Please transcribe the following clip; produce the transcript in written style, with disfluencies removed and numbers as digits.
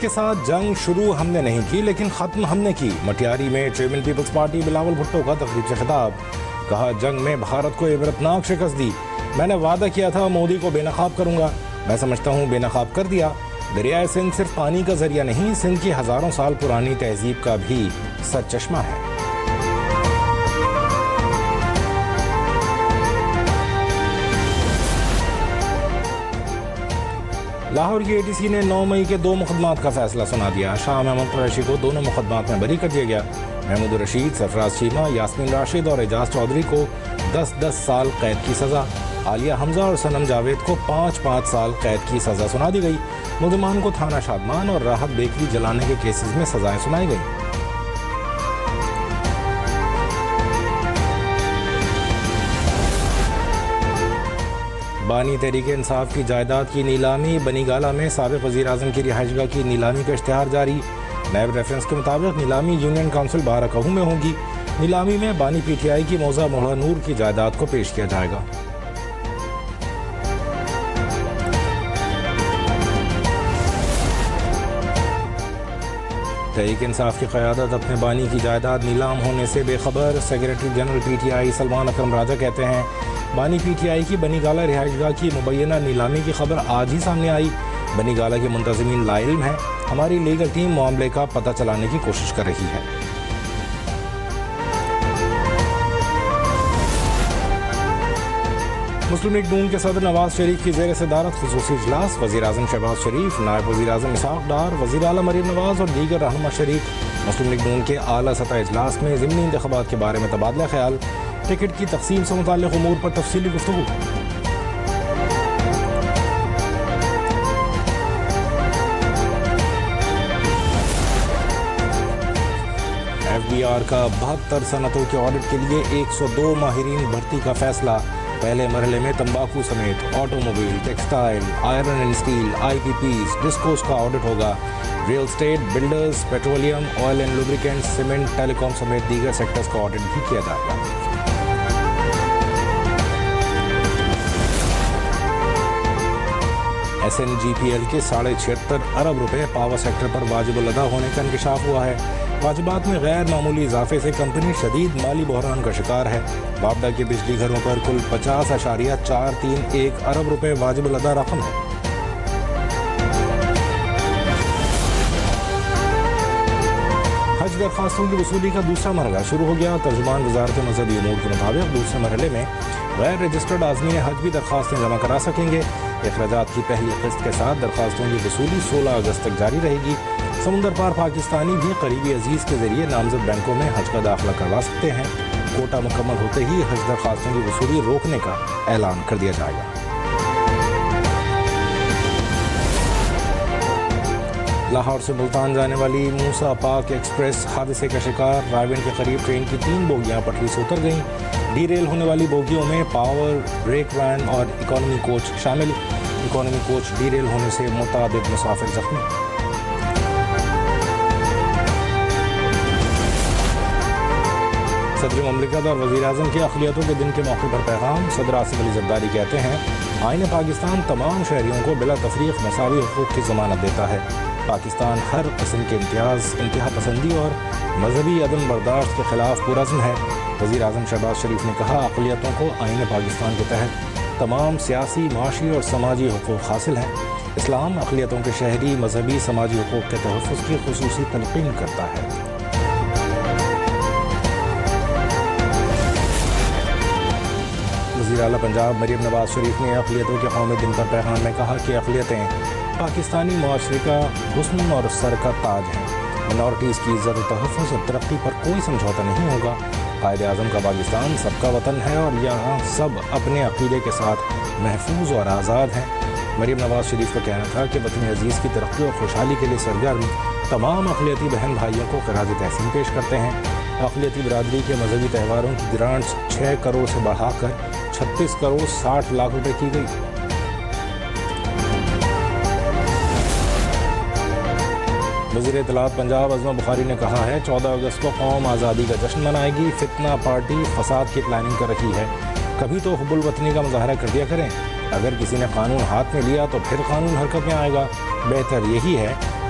کے ساتھ جنگ شروع ہم نے نہیں کی لیکن ختم ہم نے کی۔ مٹیاری میں چیئرمین پیپلز پارٹی بلاول بھٹو کا تقریب سے خطاب، کہا جنگ میں بھارت کو عبرتناک شکست دی، میں نے وعدہ کیا تھا مودی کو بے نقاب کروں گا، میں سمجھتا ہوں بے نقاب کر دیا۔ دریائے سندھ صرف پانی کا ذریعہ نہیں، سندھ کی ہزاروں سال پرانی تہذیب کا بھی سرچشمہ ہے۔ لاہور کی اے ٹی سی نے 9 مئی کے 2 مقدمات کا فیصلہ سنا دیا۔ شاہ محمود قریشی کو دونوں مقدمات میں بری کر دیا گیا۔ محمود الرشید، سرفراز چیمہ، یاسمین راشد اور اعجاز چودھری کو 10 سال قید کی سزا، عالیہ حمزہ اور صنم جاوید کو 5 سال قید کی سزا سنا دی گئی۔ ملزمان کو تھانہ شادمان اور راحت بیکری جلانے کے کیسز میں سزائیں سنائی گئیں۔ بانی تحریک انصاف کی جائیداد کی نیلامی، بنی گالہ میں سابق وزیر اعظم کی رہائش گاہ کی نیلامی کا اشتہار جاری۔ نیب ریفرنس کے مطابق نیلامی یونین کونسل بارہکہو میں ہوگی۔ نیلامی میں بانی پی ٹی آئی کی موضع مولا نور کی جائیداد کو پیش کیا جائے گا۔ تحریک انصاف کی قیادت اپنے بانی کی جائیداد نیلام ہونے سے بے خبر، secretary general P T I Salman Akram Raja کہتے ہیں بانی پی ٹی آئی کی بنی گالہ رہائش گاہ کی مبینہ نیلامی کی خبر آج ہی سامنے آئی۔ بنی گالہ کے منتظمین لا علم ہیں، ہماری لیگل ٹیم معاملے کا پتہ چلانے کی کوشش کر رہی ہے۔ مسلم لیگ نون کے صدر نواز شریف کی زیر صدارت خصوصی اجلاس، وزیر اعظم شہباز شریف، نائب وزیر اعظم اسحاق ڈار، وزیر اعلیٰ مریم نواز اور دیگر رہنما شریف۔ مسلم لیگ نون کے اعلیٰ سطح اجلاس میں ضمنی انتخابات کے بارے میں تبادلہ خیال، ٹکٹ کی تقسیم سے متعلق امور پر تفصیلی گفتگو۔ ایف بی آر کا 72 صنعتوں کے آڈٹ کے لیے 102 ماہرین بھرتی کا فیصلہ۔ پہلے مرحلے میں تمباکو سمیت automobile, textile, iron and steel, I P Ps, DISCOs کا آڈٹ ہوگا۔ Real estate, builders, petroleum, oil and lubricant, cement, telecom سمیت دیگر سیکٹرز کا آڈٹ بھی کیا جائے گا۔ S N G P L کے 76.5 ارب روپے پاور سیکٹر پر واجب الادا ہونے کا انکشاف ہوا ہے۔ واجبات میں غیر معمولی اضافے سے کمپنی شدید مالی بحران کا شکار ہے۔ وابڈا کے بجلی گھروں پر کل 50.431 ارب روپے واجب الادا رقم ہے۔ حج درخواستوں کی وصولی کا دوسرا مرحلہ شروع ہو گیا۔ ترجمان وزارت مذہبی امور کے مطابق دوسرے مرحلے میں غیر رجسٹرڈ عازمین حج بھی درخواستیں جمع کرا سکیں گے۔ اخراجات کی پہلی قسط کے ساتھ درخواستوں کی وصولی 16 اگست تک جاری رہے گی۔ سمندر پار پاکستانی بھی قریبی عزیز کے ذریعے نامزد بینکوں میں حج کا داخلہ کروا سکتے ہیں۔ کوٹا مکمل ہوتے ہی حج درخواستوں کی وصولی روکنے کا اعلان کر دیا جائے گا۔ لاہور سے ملتان جانے والی موسیٰ پاک ایکسپریس حادثے کا شکار، رائے ونڈ کے قریب ٹرین کی 3 بوگیاں پٹری سے اتر گئیں۔ ڈی ریل ہونے والی بوگیوں میں پاور، بریک وین اور اکانومی کوچ شامل۔ اکانومی کوچ ڈی ریل ہونے سے متعدد مسافر زخمی۔ صدر مملکت اور وزیر اعظم کے اقلیتوں کے دن کے موقع پر پیغام، صدر آصف علی زرداری کہتے ہیں آئین پاکستان تمام شہریوں کو بلا تفریق مساوی حقوق کی ضمانت دیتا ہے۔ پاکستان ہر قسم کے امتیاز، انتہا پسندی اور مذہبی عدم برداشت کے خلاف پرعزم ہے۔ وزیر اعظم شہباز شریف نے کہا اقلیتوں کو آئین پاکستان کے تحت تمام سیاسی، معاشی اور سماجی حقوق حاصل ہیں۔ اسلام اقلیتوں کے شہری، مذہبی، سماجی حقوق کے تحفظ کی خصوصی تلقین کرتا ہے۔ وزیر اعلیٰ پنجاب مریم نواز شریف نے اقلیتوں کے قومی دن پر پیغام میں کہا کہ اقلیتیں پاکستانی معاشرے کا حسن اور سر کا تاج ہیں۔ مائنورٹیز کی عزت و تحفظ اور ترقی پر کوئی سمجھوتا نہیں ہوگا۔ قائد اعظم کا پاکستان سب کا وطن ہے اور یہاں سب اپنے عقیدے کے ساتھ محفوظ اور آزاد ہیں۔ مریم نواز شریف کا کہنا تھا کہ وطن عزیز کی ترقی اور خوشحالی کے لیے سرگرم تمام اقلیتی بہن بھائیوں کو خراج تحسین پیش کرتے ہیں۔ اقلیتی برادری کے مذہبی تہواروں کی گرانٹس 6 کروڑ سے بڑھا کر 36 کروڑ 60 لاکھ روپے کی گئی۔ وزیر اطلاعات پنجاب عظمہ بخاری نے کہا ہے 14 اگست کو قوم آزادی کا جشن منائے گی۔ فتنہ پارٹی فساد کی پلاننگ کر رہی ہے، کبھی تو حب الوطنی کا مظاہرہ کر دیا کریں۔ اگر کسی نے قانون ہاتھ میں لیا تو پھر قانون حرکت میں آئے گا۔ بہتر یہی ہے